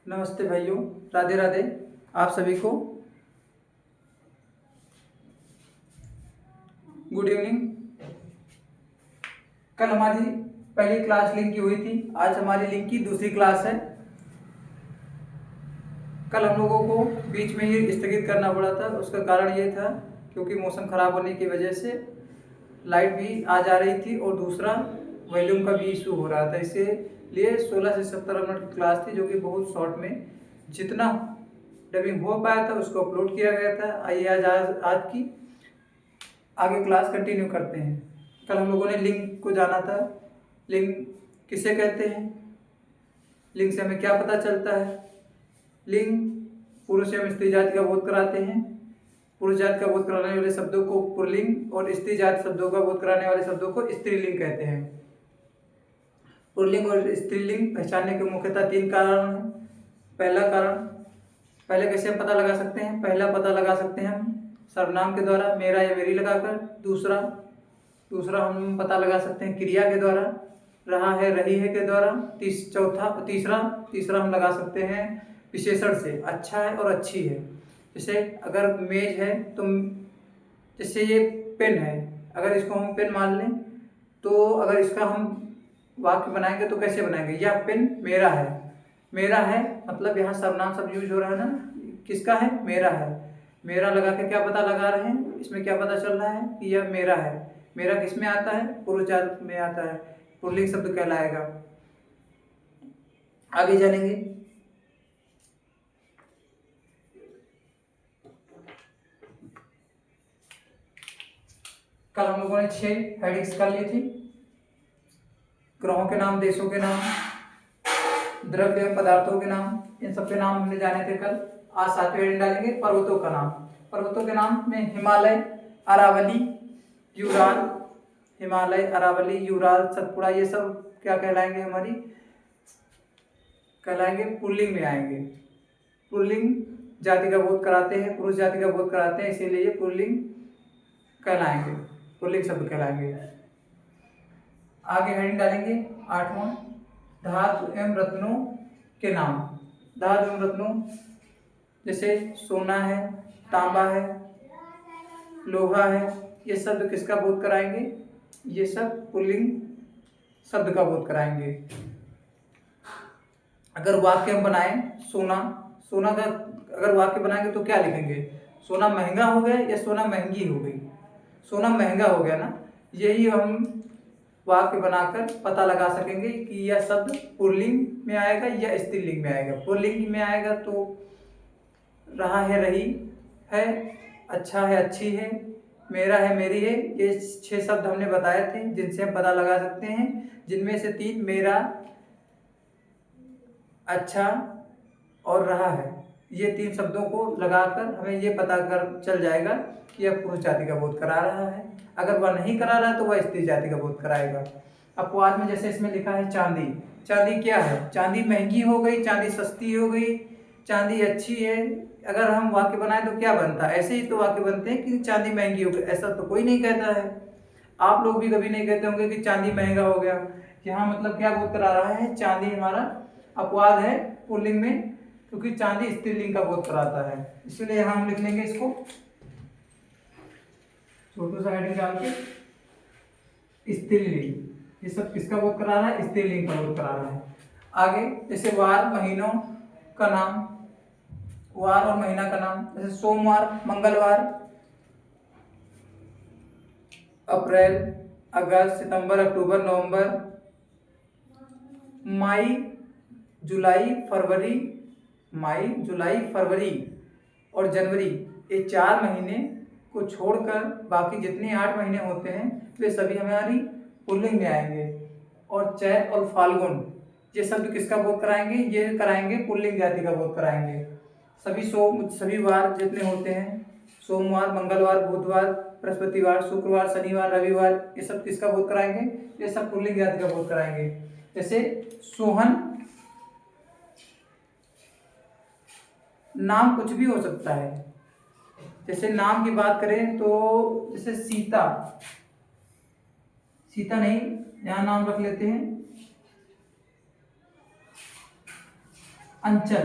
नमस्ते भाइयों, राधे राधे आप सभी को। Good evening. कल हमारी पहली क्लास लिंक की हुई थी, आज हमारी लिंक की दूसरी क्लास है। कल हम लोगों को बीच में ही स्थगित करना पड़ा था। उसका कारण ये था क्योंकि मौसम ख़राब होने की वजह से लाइट भी आ जा रही थी और दूसरा वॉल्यूम का भी इशू हो रहा था। इसीलिए 16 से 17 मिनट की क्लास थी, जो कि बहुत शॉर्ट में जितना डबिंग हो पाया था उसको अपलोड किया गया था। आइए आज की आगे क्लास कंटिन्यू करते हैं। कल हम लोगों ने लिंग को जाना था। लिंग किसे कहते हैं, लिंग से हमें क्या पता चलता है। लिंग पुरुष एवं स्त्री जाति का बोध कराते हैं। पुरुष जाति का बोध कराने वाले शब्दों को पुल्लिंग और स्त्री जाति शब्दों का बोध कराने वाले शब्दों को स्त्रीलिंग कहते हैं। पुल्लिंग और स्त्रीलिंग पहचानने के मुख्यतः 3 कारण हैं। पहला कारण, पहले कैसे हम पता लगा सकते हैं? पहला पता लगा सकते हैं हम सर्वनाम के द्वारा, मेरा या मेरी लगाकर। दूसरा हम पता लगा सकते हैं क्रिया के द्वारा, रहा है रही है के द्वारा। तीसरा हम लगा सकते हैं विशेषण से, अच्छा है और अच्छी है। जैसे अगर मेज है तो जैसे ये पेन है, अगर इसको हम पेन मान लें तो अगर इसका हम वाक्य बनाएंगे तो कैसे बनाएंगे? यह पेन मेरा है। मेरा है मतलब यहाँ सर्वनाम शब्द यूज हो रहा है ना, किसका है? मेरा है। मेरा लगा के क्या पता लगा रहे हैं? इसमें क्या पता चल रहा है कि यह मेरा है। मेरा किस में आता है? पुरुष जाति में आता है, पुल्लिंग शब्द कहलाएगा। आगे जानेंगे। कल हम लोगों ने 6 हेडिंग्स कर ली थी। ग्रहों के नाम, देशों के नाम, द्रव्य पदार्थों के नाम, इन सब के नाम हमने जाने थे कल। आज 7वें हेडिंग डालेंगे पर्वतों का नाम। पर्वतों के नाम में हिमालय, अरावली, यूराल, हिमालय, अरावली, यूराल, सतपुड़ा, ये सब क्या कहलाएंगे? हमारी कहलाएंगे पुल्लिंग में आएंगे। पुल्लिंग जाति का बोध कराते हैं, पुरुष जाति का बोध कराते हैं, इसीलिए ये पुल्लिंग कहलाएंगे, पुल्लिंग शब्द कहलाएंगे। आगे हेडिंग डालेंगे 8वां, धातु एवं रत्नों के नाम। धातु एवं रत्नों जैसे सोना है, तांबा है, लोहा है, ये शब्द किसका बोध कराएंगे? ये सब पुल्लिंग शब्द का बोध कराएंगे। अगर वाक्य हम बनाएं सोना का अगर वाक्य बनाएंगे तो क्या लिखेंगे? सोना महंगा हो गया या सोना महंगी हो गई? सोना महंगा हो गया ना। यही हम वाक्य बनाकर पता लगा सकेंगे कि यह शब्द पुल्लिंग में आएगा या स्त्रीलिंग में आएगा। पुल्लिंग में आएगा तो रहा है रही है, अच्छा है अच्छी है, मेरा है मेरी है, ये 6 शब्द हमने बताए थे जिनसे हम पता लगा सकते हैं। जिनमें से 3 मेरा, अच्छा और रहा है, ये 3 शब्दों को लगाकर हमें ये पता कर चल जाएगा कि यह पुरुष जाति का बोध करा रहा है। अगर वह नहीं करा रहा है तो वह स्त्री जाति का बोध कराएगा। अपवाद में जैसे इसमें लिखा है चांदी। चांदी क्या है? चांदी महंगी हो गई, चांदी सस्ती हो गई, चांदी अच्छी है। अगर हम वाक्य बनाए तो क्या बनता है? ऐसे ही तो वाक्य बनते हैं कि चांदी महंगी हो गई, ऐसा तो कोई नहीं कहता है। आप लोग भी कभी नहीं कहते होंगे कि चांदी महंगा हो गया। यहाँ मतलब क्या बोध करा रहा है? चांदी हमारा अपवाद है पुल्लिंग में, क्योंकि चांदी स्त्रीलिंग का बोध कराता है। इसलिए यहाँ हम लिख लेंगे इसको छोटा सा हेडिंग डाल के स्त्रीलिंग। ये सब किसका बोध करा रहा है? स्त्रीलिंग का बोध करा रहा है। आगे जैसे वार, महीनों का नाम, वार और महीना का नाम, जैसे सोमवार, मंगलवार, अप्रैल, अगस्त, सितंबर, अक्टूबर, नवंबर, मई, जुलाई, फरवरी और जनवरी, ये 4 महीने को छोड़कर बाकी जितने 8 महीने होते हैं वे सभी हमारी पुल्लिंग में आएंगे। और चैत और फाल्गुन, ये शब्द किसका बोध कराएंगे? ये कराएंगे पुल्लिंग जाति का बोध कराएंगे। सभी वार जितने होते हैं, सोमवार, मंगलवार, बुधवार, बृहस्पतिवार, शुक्रवार, शनिवार, रविवार, ये सब किसका बोध कराएंगे? ये सब पुल्लिंग जाति का बोध कराएंगे। जैसे सोहन, नाम कुछ भी हो सकता है। जैसे नाम की बात करें तो जैसे सीता नहीं, यहाँ नाम रख लेते हैं अंचल,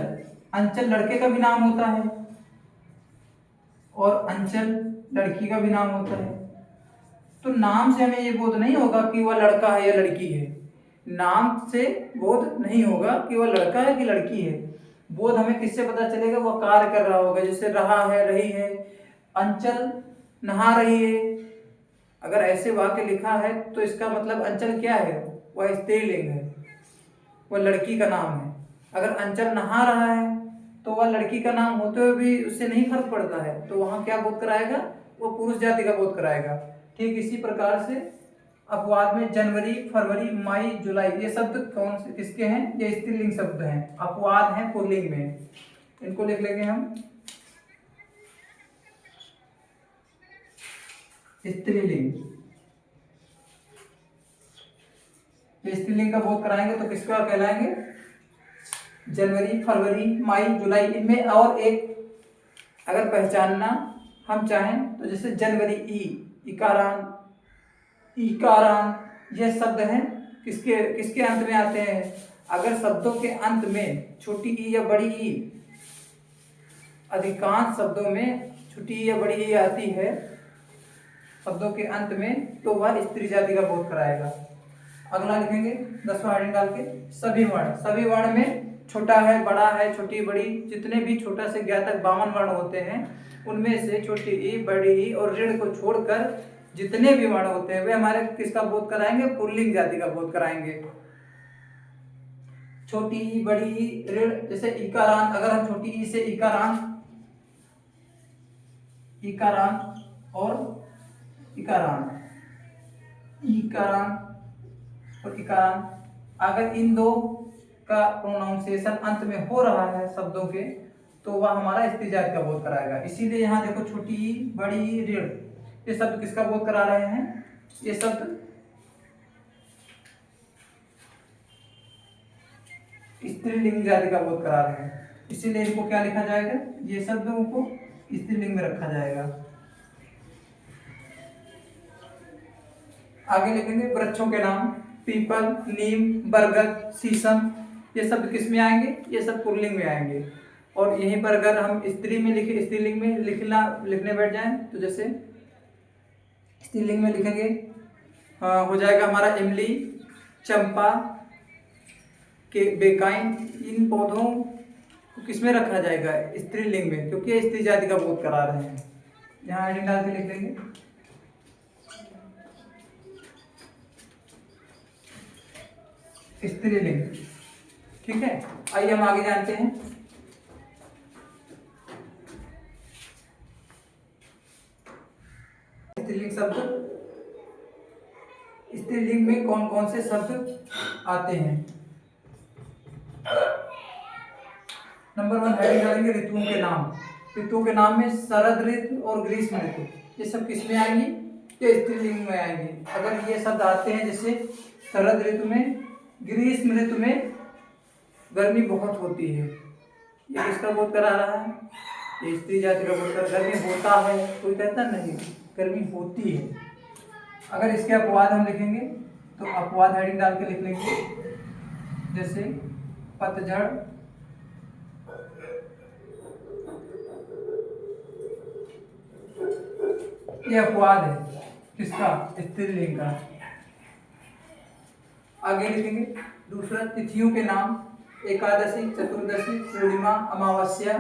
अंचल लड़के का भी नाम होता है और अंचल लड़की का भी नाम होता है। तो नाम से हमें ये बोध नहीं होगा कि वह लड़का है या लड़की है, नाम से बोध नहीं होगा कि वह लड़का है कि लड़की है। बोध हमें किससे पता चलेगा, वह कार्य कर रहा होगा, जैसे रहा है, रही है, अंचल नहा रही है। अगर ऐसे वाक्य लिखा है तो इसका मतलब अंचल क्या है, वह स्त्रीलिंग है, वह लड़की का नाम है। अगर अंचल नहा रहा है तो वह लड़की का नाम होते हुए भी उससे नहीं फर्क पड़ता है, तो वहां क्या बोध कराएगा, वो पुरुष जाति का बोध कराएगा। ठीक इसी प्रकार से अपवाद में जनवरी, फरवरी, मई, जुलाई ये शब्द कौन से किसके हैं, ये स्त्रीलिंग शब्द हैं, अपवाद हैं पुल्लिंग में। इनको लिख लेंगे हम स्त्रीलिंग। स्त्रीलिंग का बोध कराएंगे तो किसका कहलाएंगे, जनवरी, फरवरी, मई, जुलाई। इनमें और एक अगर पहचानना हम चाहें तो जैसे जनवरी, इकारान, इकारान ये शब्द हैं किसके किसके अंत में आते हैं। अगर शब्दों के अंत में छोटी ई या बड़ी ई, अधिकांश शब्दों में छोटी ई या बड़ी ई आती है शब्दों के अंत में, तो वह स्त्री जाति का बोध कराएगा। अगला लिखेंगे 10वां हेडिंग डाल के, सभी वर्ण। सभी वर्ण में छोटा है, बड़ा है, छोटी, बड़ी, जितने भी छोटा से ज्ञ तक 52 वर्ण होते हैं, उनमें से छोटी ई, बड़ी ई और ऋण को छोड़कर जितने भी वर्ण होते हैं वे हमारे किसका बोध कराएंगे, पुल्लिंग जाति का बोध कराएंगे। छोटी ई, बड़ी ई, ऋण, जैसे इकारांत, अगर हम छोटी ई से इकारांत, इकारांत और इकारांत, इकारांत और इकारांत, अगर इन दो का प्रोनाउंसिएशन अंत में हो रहा है शब्दों के, तो वह हमारा स्त्री जाति का बोध कराएगा। इसीलिए यहाँ देखो छोटी ई, बड़ी ई, ऋण ये शब्द किसका बोध करा रहे हैं, ये शब्द स्त्रीलिंग जाति का बोध करा रहे हैं। इसीलिए इनको क्या लिखा जाएगा, ये शब्दों को स्त्रीलिंग में रखा जाएगा। आगे लिखेंगे वृक्षों के नाम, पीपल, नीम, बरगद, शीशम ये शब्द किस में आएंगे, ये सब पुल्लिंग में आएंगे। और यहीं पर अगर हम स्त्री में लिखे, स्त्रीलिंग में लिखने बैठ जाएं तो जैसे स्त्रीलिंग में लिखेंगे हो जाएगा हमारा इमली, चंपा के बेकाइन। इन पौधों को किस में रखा जाएगा, स्त्रीलिंग में, क्योंकि ये स्त्री जाति का बोध करा रहे हैं। यहाँ हेडिंग डाल के लिख लेंगे स्त्रीलिंग। ठीक है, आइए हम आगे जानते हैं। स्त्रीलिंग शब्द, स्त्रीलिंग में कौन कौन से शब्द आते हैं। नंबर 1 हेडिंग डालेंगे ऋतुओं के नाम। ऋतुओं के नाम में शरद ऋतु और ग्रीष्म ऋतु ये सब किस में आएंगी, ये स्त्रीलिंग में आएंगी। अगर ये शब्द आते हैं जैसे शरद ऋतु में, ग्रीष्म ऋतु में गर्मी बहुत होती है, ये किसका बोध करा रहा है, ये स्त्री जाति का बोध कर। गर्मी होता है, कोई कहता नहीं, गर्मी होती है। अगर इसके अपवाद हम लिखेंगे तो अपवाद हेडिंग डाल के लिख लेंगे जैसे पतझड़, ये अपवाद है किसका, स्त्रीलिंग का। आगे लिखेंगे दूसरा तिथियों के नाम, एकादशी, चतुर्दशी, पूर्णिमा, अमावस्या।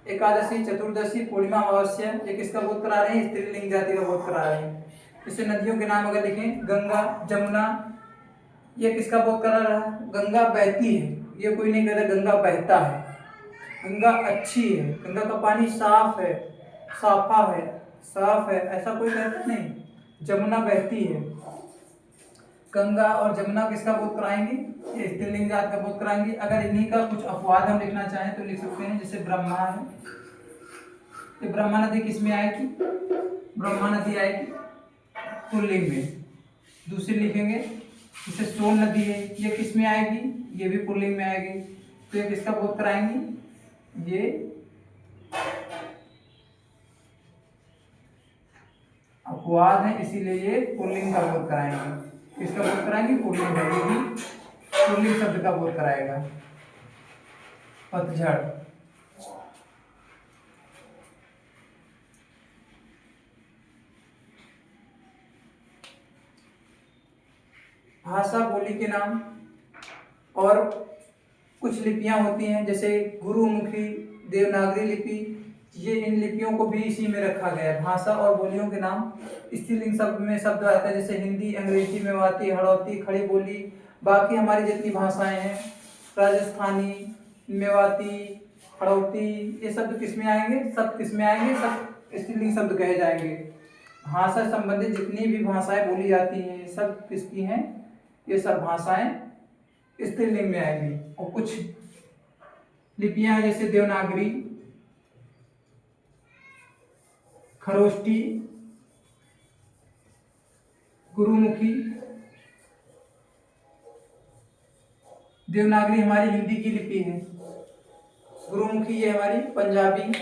एकादशी, चतुर्दशी, पूर्णिमा, अमावस्या ये किसका बोध करा रहे हैं, स्त्रीलिंग जाति का बोध करा रहे हैं। जैसे नदियों के नाम अगर लिखें, गंगा, जमुना ये किसका बोध करा रहा है, गंगा बहती है, ये कोई नहीं कहता गंगा बहता है। गंगा अच्छी है, गंगा का पानी साफ है, साफा है, साफ है, ऐसा कोई कहता नहीं। जमुना बहती है, गंगा और जमुना किसका बोध कराएंगे, ये स्त्रीलिंग जाति का बोध कराएंगे। अगर इन्हीं का कुछ अपवाद हम लिखना चाहें तो लिख सकते हैं, जैसे ब्रह्मा है, ये ब्रह्मा नदी किस में आएगी, ब्रह्मा नदी आएगी पुल्लिंग में। दूसरी लिखेंगे जैसे सोन नदी है, ये किस में आएगी, ये भी पुल्लिंग में आएगी, तो ये किसका बोध कराएंगी, ये अपवाद है इसीलिए ये पुल्लिंग का बोध कराएंगे। किसका बोध कराएंगे, पुल्लिंग है, ये भी पुल्लिंग शब्द का बोध कराएगा। पतझड़। भाषा बोली के नाम और कुछ लिपियां होती हैं जैसे गुरुमुखी, देवनागरी लिपि, ये इन लिपियों को भी इसी में रखा गया है। भाषा और बोलियों के नाम स्त्रीलिंग शब्द में शब्द आता है जैसे हिंदी, अंग्रेजी, मेवाती, हड़ौती, खड़ी बोली। बाकी हमारी जितनी भाषाएं हैं, राजस्थानी, मेवाती, हड़ौती, ये शब्द किस में आएंगे? सब किस में आएंगे? सब स्त्रीलिंग शब्द कहे जाएंगे। भाषा से संबंधित जितनी भी भाषाएं बोली जाती हैं सब किसकी हैं? ये सब भाषाएं स्त्रीलिंग में आएंगी। और कुछ लिपियां जैसे देवनागरी, खरोष्टी, गुरुमुखी। देवनागरी हमारी हिंदी की लिपि है, गुरुमुखी ये हमारी पंजाबी।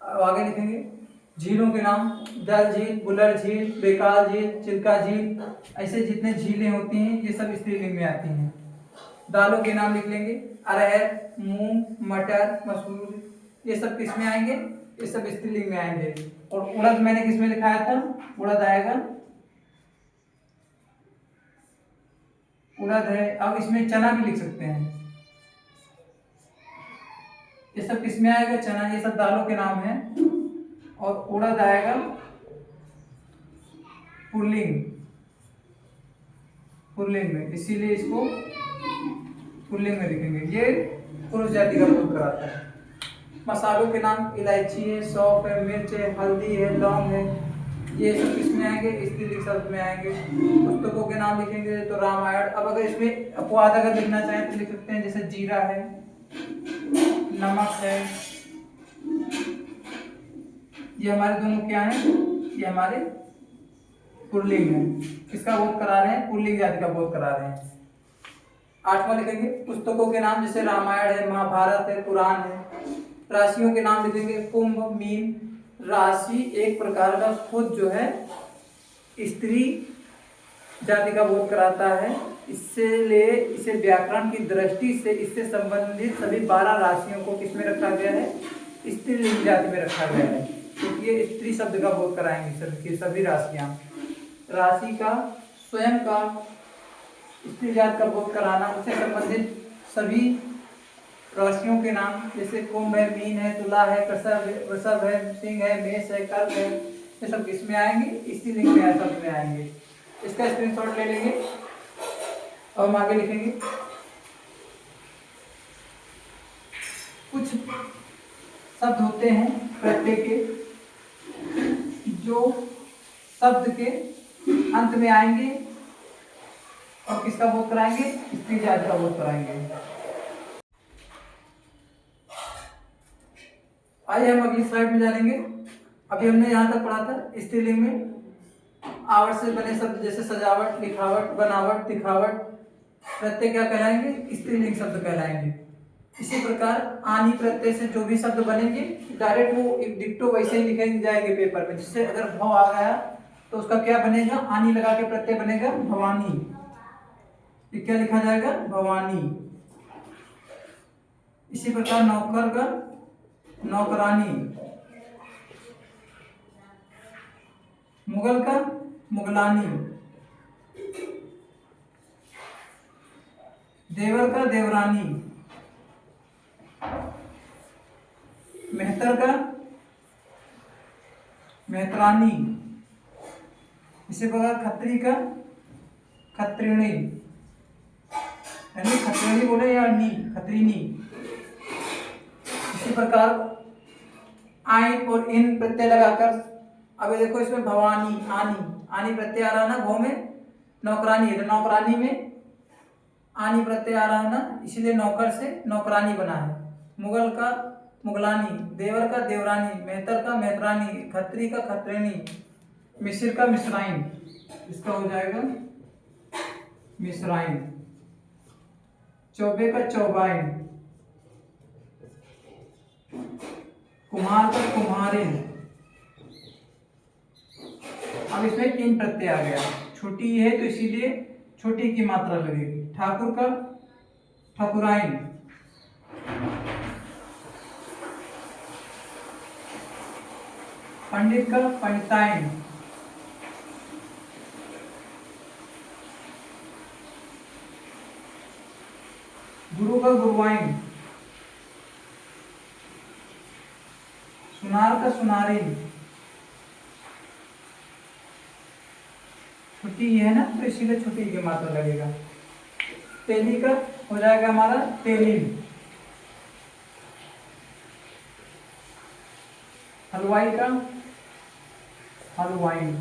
अब आगे लिखेंगे झीलों के नाम, डल झील, बुलर झील, बेकाल झील, चिल्का झील, ऐसे जितने झीलें होती हैं ये सब स्त्रीलिंग में आती हैं। दालों के नाम लिख लेंगे, अरहर, मूंग, मटर, मसूर, ये सब किस में आएंगे? ये सब स्त्रीलिंग में आएंगे। और उड़द मैंने किस में लिखाया था? उड़द आएगा, उड़द है। अब इसमें चना भी लिख सकते हैं, ये सब किस में आएगा? चना। ये सब दालों के नाम हैं। और उड़द आएगा पुल्लिंग, पुल्लिंग में, इसीलिए इसको पुल्लिंग में लिखेंगे। ये पुरुष जाति का बोध कराता है। मसालों के नाम इलायची है, सौंफ है, मिर्च है, हल्दी है, लौंग है, ये सब किस में आएंगे? स्त्रीलिंग शब्द में आएंगे। पुस्तकों के नाम लिखेंगे तो रामायण। अब अगर इसमें अपवाद अगर लिखना चाहें तो लिख सकते हैं जैसे जीरा है, नमक है, ये हमारे दोनों क्या हैं? ये हमारे पुल्लिंग है। किसका बोध करा रहे हैं? पुल्लिंग जाति का बोध करा रहे हैं। 8वां लिखेंगे पुस्तकों के नाम जैसे रामायण है, महाभारत है, पुराण है। राशियों के नाम लिखेंगे कुंभ, मीन। राशि एक प्रकार का खुद जो है स्त्री जाति का बोध कराता है, इसलिए इसे व्याकरण की दृष्टि से इससे संबंधित सभी 12 राशियों को किसमें रखा गया है? स्त्रीलिंग जाति में रखा गया है, क्योंकि ये स्त्री शब्द का बोध कराएंगे सभी राशियां। राशि का स्वयं का स्त्री जाति का बोध कराना, उससे संबंधित सभी राशियों के नाम जैसे कुंभ है, मीन है, तुला है, वृषभ है, सिंह है, मेष है, कर्क है, ये सब किसमें आएंगे? स्त्रीलिंग में शब्द में आएंगे। इसका स्क्रीनशॉट ले लेंगे और हम आगे लिखेंगे। कुछ शब्द होते हैं प्रत्यय के जो शब्द के अंत में आएंगे और किसका बोध कराएंगे? स्त्री जाति का बोध कराएंगे। आइए हम अगली स्लाइड में जानेंगे। अभी हमने यहाँ तक पढ़ा था स्त्रीलिंग में आवट से बने शब्द जैसे सजावट, लिखावट, बनावट, दिखावट, प्रत्यय क्या कहलाएंगे? स्त्रीलिंग शब्द कहलाएंगे। इसी प्रकार आनी प्रत्यय से जो भी शब्द बनेंगे डायरेक्ट वो एक डिक्टो वैसे ही लिखे जाएंगे पेपर में, जिससे अगर भव आ गया तो उसका क्या बनेगा? आनी लगा के प्रत्यय बनेगा भवानी। ये क्या लिखा जाएगा? भवानी। इसी प्रकार नौकर का नौकरानी, मुगल का मुगलानी, देवर का देवरानी, मेहतर का मेहतरानी, इसी प्रकार खत्री का खत्रिणी, यानी खत्रिणी बोले या नी, खत्रिनी। इसी प्रकार आइन और इन प्रत्यय लगाकर, अब देखो इसमें भवानी, आनी, आनी प्रत्यय आ रहा ना, भव में नौकरानी है तो नौकरानी में आनी प्रत्यय आ रहा है ना, इसलिए नौकर से नौकरानी बना है। मुगल का मुगलानी, देवर का देवरानी, मेहतर का मेहतरानी, खत्री का खत्रिणी, मिस्र का मिस्राइन, इसका हो जाएगा मिस्राइन, चौबे का चौबाइन, कुम्हार का कुम्हारिन। अब इसमें 3 प्रत्यय आ गया, छोटी है तो इसीलिए छोटी की मात्रा लगेगी। ठाकुर का ठाकुराइन, पंडित का पंडिताइन, गुरु का गुरुवाइन, सुनार का सुनारिन, छुट्टी है ना तो इसीलिए छुट्टी की मात्रा लगेगा। तेली का हो जाएगा हमारा तेलिन, हलवाई का हलवाइन,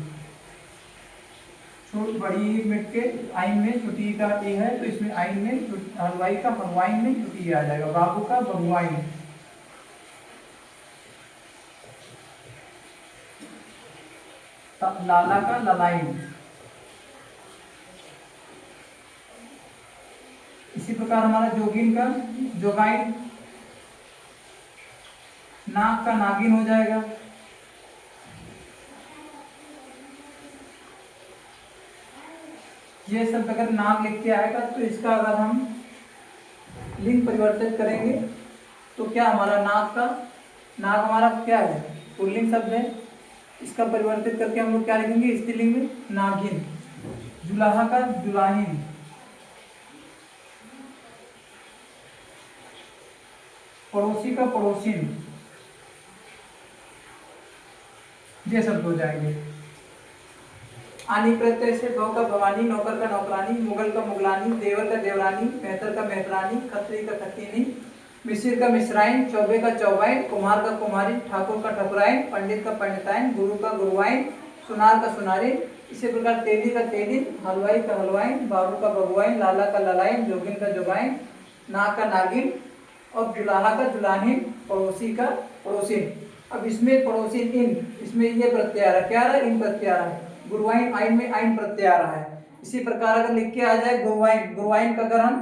छोटी बड़ी मिट के आइन में छोटी का ए है तो इसमें आइन में हलवाई का हलवाइन में छोटी आ जाएगा। बाबू का बबुआइन, लाला का ललाइन। इसी प्रकार हमारा जोगिन का जोगाइन, नाग का नागिन हो जाएगा। ये सब अगर नाम लिख के आएगा तो इसका अगर हम लिंग परिवर्तित करेंगे तो क्या हमारा नाग हमारा क्या है, पुल्लिंग शब्द है। इसका परिवर्तित करके हम लोग क्या लिखेंगे स्त्रीलिंग में, नागिन। जुलाहा का जुलाहिन, पड़ोसी का पड़ोसिन। ये शब्द हो जाएंगे। आनी प्रत्यय से भव का भवानी, नौकर का नौकरानी, मुगल का मुगलानी, देवर का देवरानी, मेहतर का मेहतरानी, खत्री का खतीनी, मिसिर का मिश्राइन, चौबे का चौबाइन, कुम्हार का कुम्हारी, ठाकुर का ठकुराइन, पंडित का पंडिताइन, गुरु का गुरुवाइन, सुनार का सुनारिन। इसी प्रकार तेली का तेलिन, हलवाई का हलवाइन, बाबू का बबुआइन, लाला का ललाइन, जोगिन का जोगाइन, नाग का नागिन और जुलाहा का जुलाहिन, पड़ोसी का पड़ोसिन। अब इसमें पड़ोसिन इन, इसमें ये प्रत्यय आ रहा है, क्या आ रहा है, इन प्रत्यय आ रहा है। गुरुवाइन आइन में आइन प्रत्यय आ रहा है। इसी प्रकार अगर लिख के आ जाए गुरुवाइन, गुरुवाइन का अगर हम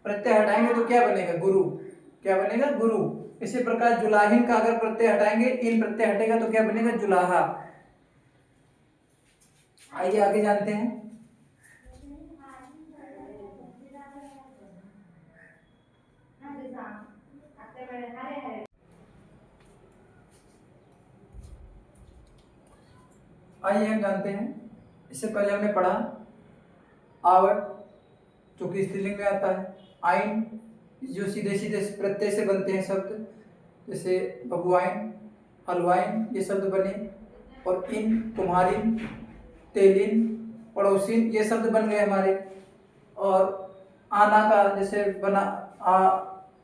प्रत्यय हटाएंगे तो क्या बनेगा, गुरु। क्या बनेगा, गुरु। इसी प्रकार जुलाहिन का अगर प्रत्यय हटाएंगे, इन प्रत्यय हटेगा तो क्या बनेगा, जुलाहा। आइए आगे जानते हैं। आइए हम जानते हैं। इससे पहले हमने पढ़ा आवट जो कि स्त्रीलिंग में आता है, आइन जो सीधे सीधे प्रत्यय से बनते हैं शब्द, जैसे बबुआइन, हलवाइन ये शब्द बने, और इन, कुम्हारिन, तेलिन, पड़ोसिन ये शब्द बन गए हमारे। और आना का जैसे बना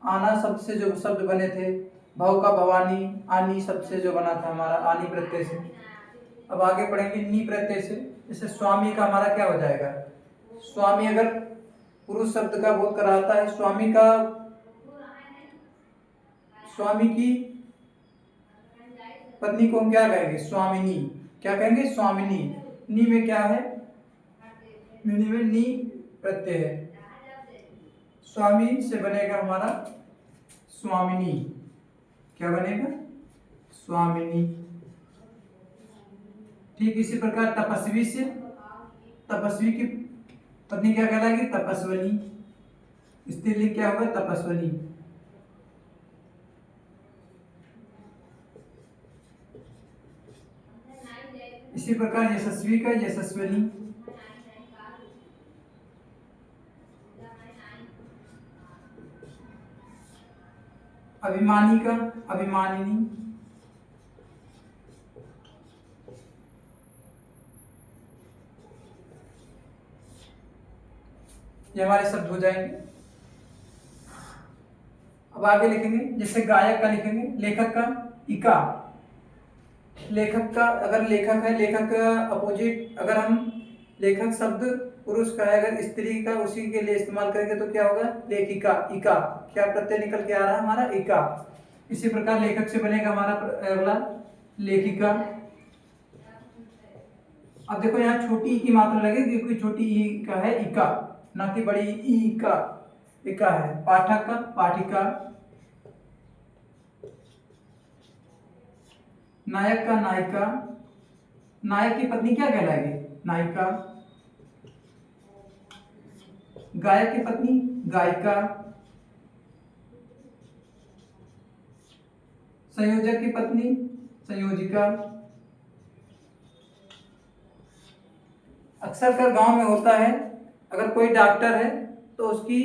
आना शब्द से जो शब्द बने थे, भव का भवानी, आनी शब्द से जो बना था हमारा, आनी प्रत्यय से। अब आगे पढ़ेंगे नी प्रत्यय से। जैसे स्वामी का हमारा क्या हो जाएगा, स्वामी अगर पुरुष शब्द का बोध कराता है, स्वामी का, स्वामी की पत्नी को हम क्या कहेंगे, स्वामिनी। क्या कहेंगे, स्वामिनी। नी में क्या है, नी में नी प्रत्यय है, स्वामी से बनेगा हमारा स्वामिनी। क्या बनेगा, स्वामिनी। ठीक इसी प्रकार तपस्वी से, तपस्वी की पत्नी क्या कहलाएगी, तपस्वनी। स्त्रीलिंग क्या होगा, तपस्वनी। इसी प्रकार यशस्वी का यशस्वनी। अभिमानी का अभिमानिनी। ये हमारे शब्द हो जाएंगे। अब आगे लिखेंगे, जैसे गायक का लिखेंगे, लेखक का इका। लेखक का अगर लेखक है, लेखक का अपोजिट अगर हम लेखक शब्द पुरुष का है, अगर स्त्री का उसी के लिए इस्तेमाल करेंगे तो क्या होगा, लेखिका, इका। क्या प्रत्यय निकल के आ रहा है हमारा, इका। इसी प्रकार लेखक से बनेगा हमारा अगला लेखिका। अब देखो यहाँ छोटी ई की मात्रा लगेगी क्योंकि छोटी ई का है इका, ना कि बड़ी ई का इका है। पाठक का पाठिका, नायक का नायिका, नायक की पत्नी क्या कहलाएगी, नायिका। गायक की पत्नी गायिका, संयोजक की पत्नी संयोजिका। अक्सर कर गांव में होता है, अगर कोई डॉक्टर है तो उसकी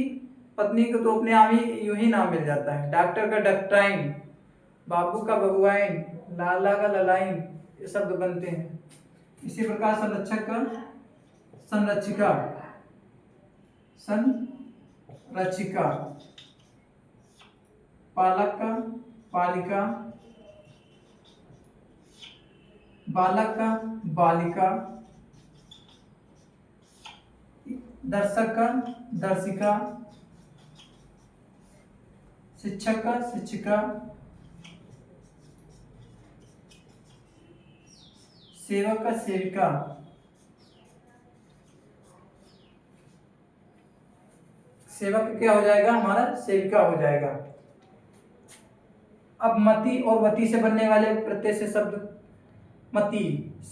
पत्नी को तो अपने आप ही यूं ही नाम मिल जाता है। डॉक्टर का डॉक्टराइन, बाबू का बबुआइन, लाला का ललाइन, ये शब्द बनते हैं। इसी प्रकार संरक्षक का संरक्षिका, संरक्षिका। पालक का पालिका, बालक का बालिका। दर्शक का दर्शिका, शिक्षक का शिक्षिका, सेवक का सेविका। सेवक क्या हो जाएगा हमारा, सेविका हो जाएगा। अब मति और वती से बनने वाले प्रत्यय से शब्द मति।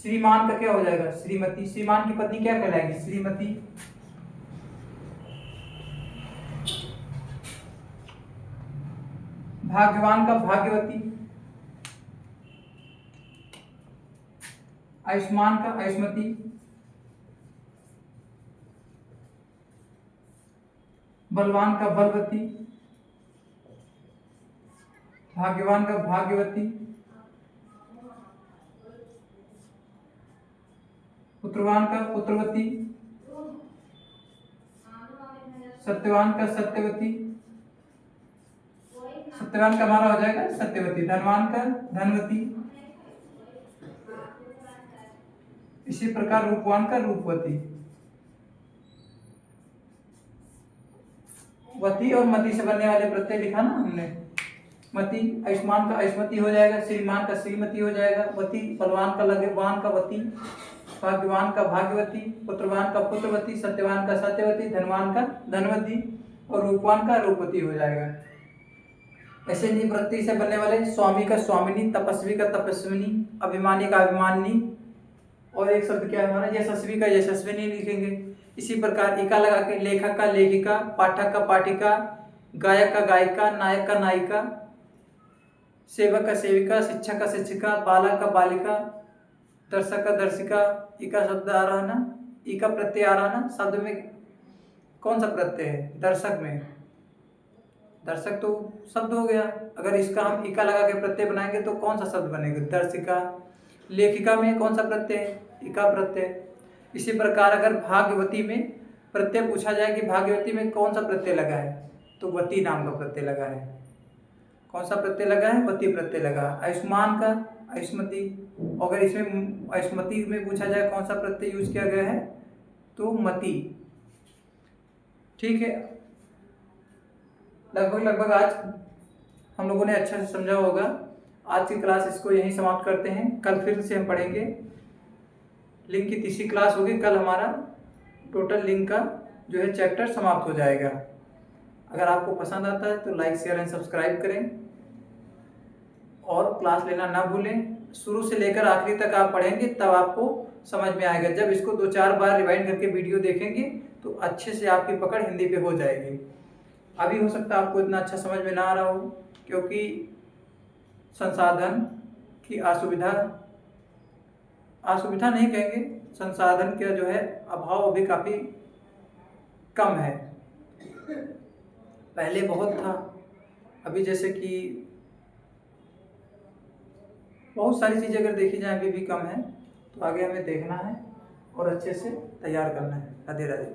श्रीमान का क्या हो जाएगा, श्रीमती। श्रीमान की पत्नी क्या कहलाएगी, श्रीमती। भाग्यवान का भाग्यवती, आयुष्मान का आयुष्मती, बलवान का बलवती, भाग्यवान का भाग्यवती, पुत्रवान का पुत्रवती, सत्यवान का सत्यवती। सत्यवान का हमारा हो जाएगा सत्यवती। धनवान का धनवती। इसी प्रकार रूपवान का रूपवती। वती और मति से बनने वाले प्रत्यय लिखा ना हमने। मति, आयुष्मान का आयुष्मती हो जाएगा, श्रीमान का श्रीमती हो जाएगा, वती बलवान का लगवान का वती, भाग्यवान का भाग्यवती, पुत्रवान का पुत्रवती, सत्यवान का सत्यवती, धनवान का धनवती और रूपवान का रूपवती हो जाएगा। ऐसे नी प्रत्यय से बनने वाले स्वामी का स्वामिनी, तपस्वी का तपस्विनी, अभिमानी का अभिमानी और एक शब्द क्या है हमारा यशस्वी का यशस्विनी लिखेंगे। इसी प्रकार इका लगा के लेखक का लेखिका, पाठक का पाठिका, गायक का गायिका, नायक का नायिका, सेवक का सेविका, शिक्षक का शिक्षिका, बालक का बालिका, दर्शक का दर्शिका। इका शब्द आ रहा ना, इका प्रत्यय आ रहा ना शब्द में, कौन सा प्रत्यय है, दर्शक में। दर्शक तो शब्द हो गया, अगर इसका हम इका लगा के प्रत्यय बनाएंगे तो कौन सा शब्द बनेगा, दर्शिका। लेखिका में कौन सा प्रत्यय है, इका प्रत्यय। इसी प्रकार अगर भाग्यवती में प्रत्यय पूछा जाए कि भाग्यवती में कौन सा प्रत्यय लगा है, तो वती नाम का प्रत्यय लगा है। कौन सा प्रत्यय लगा है, वती प्रत्यय लगा। आयुष्मान का आयुष्मती, अगर इसमें आयुष्मती में पूछा जाए कौन सा प्रत्यय यूज किया गया है, तो मति। ठीक है, लगभग आज हम लोगों ने अच्छा से समझा होगा। आज की क्लास इसको यहीं समाप्त करते हैं, कल फिर से हम पढ़ेंगे। लिंक की तीसरी क्लास होगी कल, हमारा टोटल लिंक का जो है चैप्टर समाप्त हो जाएगा। अगर आपको पसंद आता है तो लाइक शेयर एंड सब्सक्राइब करें और क्लास लेना ना भूलें। शुरू से लेकर आखिरी तक आप पढ़ेंगे तब आपको समझ में आएगा। जब इसको 2-4 बार रिवाइंड करके वीडियो देखेंगे तो अच्छे से आपकी पकड़ हिंदी पे हो जाएगी। अभी हो सकता है आपको इतना अच्छा समझ में ना आ रहा हो, क्योंकि संसाधन की असुविधा नहीं कहेंगे, संसाधन का जो है अभाव अभी काफ़ी कम है। पहले बहुत था, अभी जैसे कि बहुत सारी चीज़ें अगर देखी जाए अभी भी कम है, तो आगे हमें देखना है और अच्छे से तैयार करना है। राधे राधे।